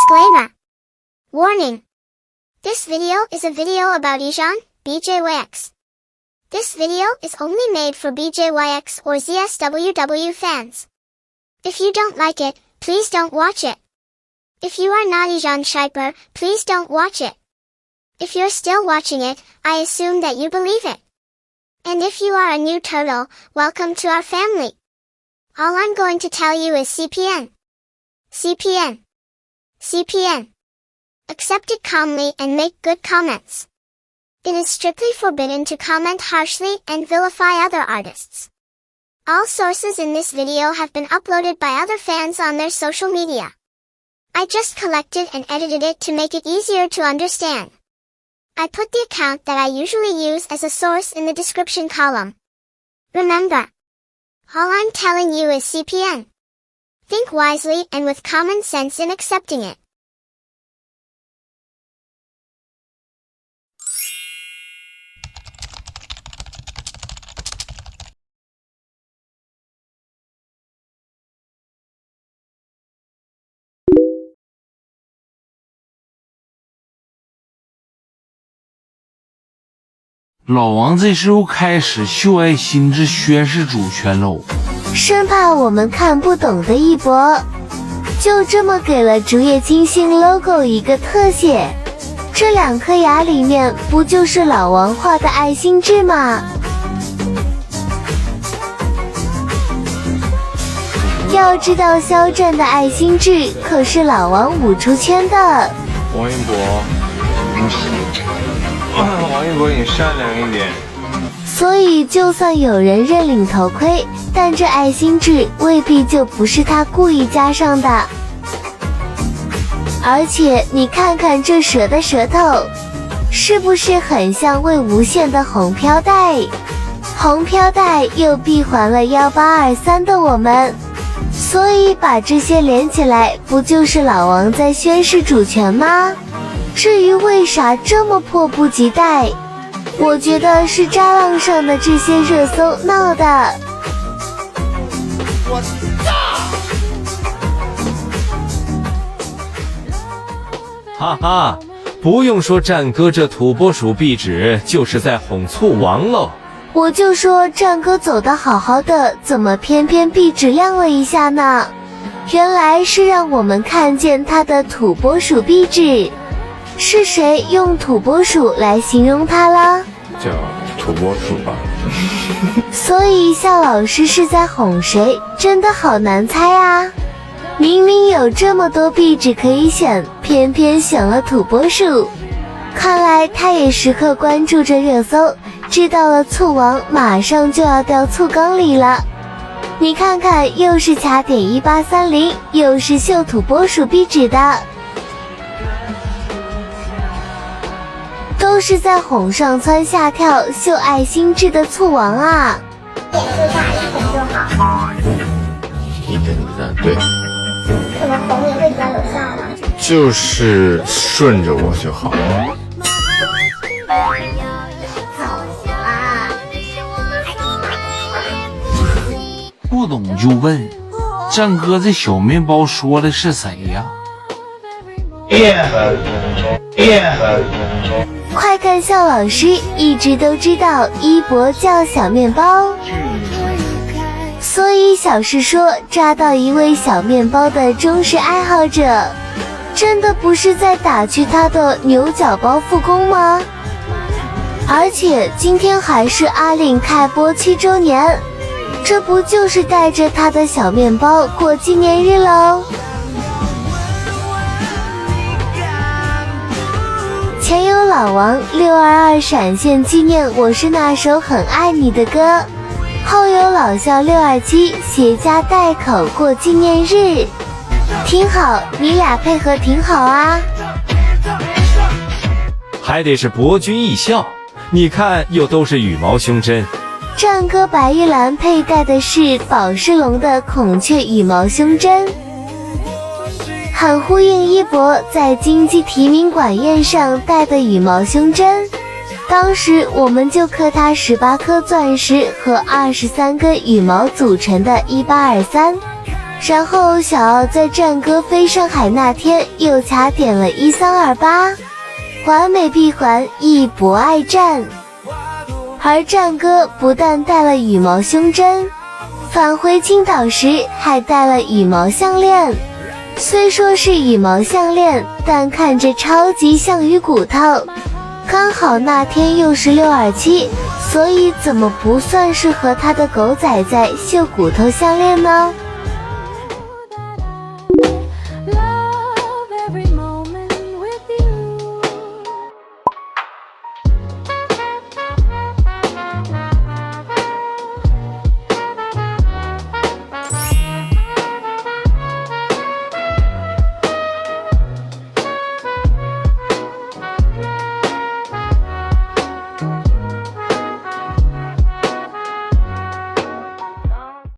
Disclaimer. Warning. This video is a video about Yizhan, BJYX. This video is only made for BJYX or ZSWW fans. If you don't like it, please don't watch it. If you are not Yizhan Shiper, please don't watch it. If you're still watching it, I assume that you believe it. And if you are a new turtle, welcome to our family. All I'm going to tell you is CPN. CPN. CPN. Accept it calmly and make good comments. It is strictly forbidden to comment harshly and vilify other artists. All sources in this video have been uploaded by other fans on their social media. I just collected and edited it to make it easier to understand. I put the account that I usually use as a source in the description column. Remember, all I'm telling you is CPN. Think wisely and with common sense in accepting it.老王这时候开始秀爱心智宣示主权喽，生怕我们看不懂的一博，就这么给了竹叶青星 logo 一个特写。这两颗牙里面不就是老王画的爱心痣吗？要知道肖战的爱心痣可是老王5出圈的。王一博，王一博，你善良一点。所以就算有人认领头盔，但这爱心痣未必就不是他故意加上的。而且你看看这蛇的舌头，是不是很像魏无羡的红飘带？红飘带又闭环了1823的我们，所以把这些连起来，不就是老王在宣示主权吗？至于为啥这么迫不及待，我觉得是渣浪上的这些热搜闹的。哈哈，不用说，战哥这土拨鼠壁纸就是在哄醋王喽。我就说战哥走得好好的，怎么偏偏壁纸亮了一下呢？原来是让我们看见他的土拨鼠壁纸。是谁用土拨鼠来形容他了？叫土拨鼠吧。所以夏老师是在哄谁？真的好难猜啊！明明有这么多壁纸可以选，偏偏选了土拨鼠。看来他也时刻关注着热搜，知道了醋王马上就要掉醋缸里了。你看看，又是卡点1830，又是秀土拨鼠壁纸的。都是在哄上蹿下跳秀爱心痣的醋王啊！点最大一点就好。一点就赞，对。怎么哄你会比较有效呢？就是顺着我就好。不懂就问，战哥这小面包说的是谁呀？快看，笑老师一直都知道一博叫小面包，所以小事说抓到一位小面包的忠实爱好者，真的不是在打趣他的牛角包复工吗？而且今天还是阿令开播7周年，这不就是带着他的小面包过纪念日喽？前有老王622闪现纪念我是那首很爱你的歌，后有老校627携家带口过纪念日，挺好，你俩配合挺好啊。还得是博君一笑，你看又都是羽毛胸针。战哥白玉兰佩戴的是宝仕龙的孔雀羽毛胸针，很呼应一博在金鸡提名馆宴上戴的羽毛胸针。当时我们就刻它18颗钻石和23根羽毛组成的1823。然后小奥在战歌飞上海那天又卡点了1328，完美闭环YiBo爱战。而战歌不但戴了羽毛胸针，返回青岛时还戴了羽毛项链。虽说是羽毛项链，但看着超级像鱼骨头。刚好那天又是627，所以怎么不算是和他的狗仔在秀骨头项链呢？